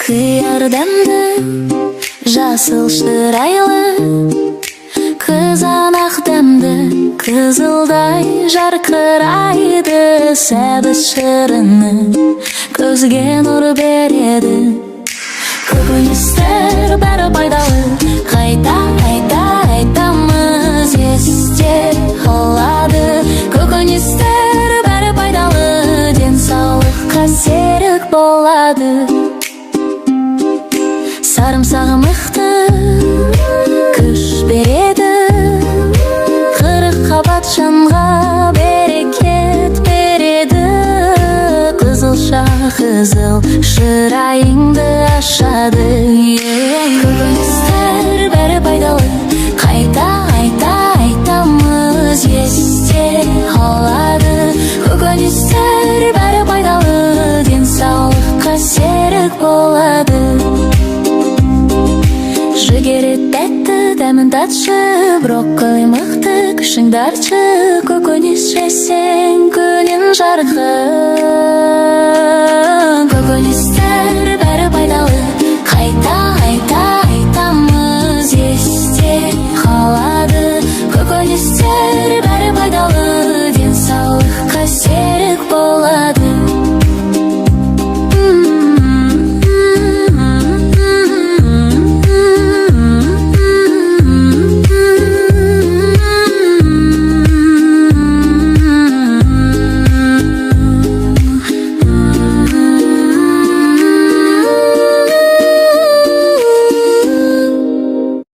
Kıyardamdı жасыл шырайлы, қызанақтамды қызылдай жарқырайды. Сәбіз шырыны көзге нұр береді. Көкөністер бәрі пайдалы, қайта айтамыз, есте қалады. Көкөністер бәрі пайдалы, денсаулыққа серік болады. Сарымсағы мықты, күш береді, қырыққабат жанға берекет береді. Қызылша қызыл шырайыңды ашады. Көкөністер бәрі пайдалы, қайта айтамыз, есте қалады. Көкөністер бәрі пайдалы, денсаулыққа серік болады. Жүгері тәтті, дәмін татшы, брокколи мықты, күшіңді артшы. Көкөніс жесең күнің жарқын. Көкөністер бәрі пайдалы, қайта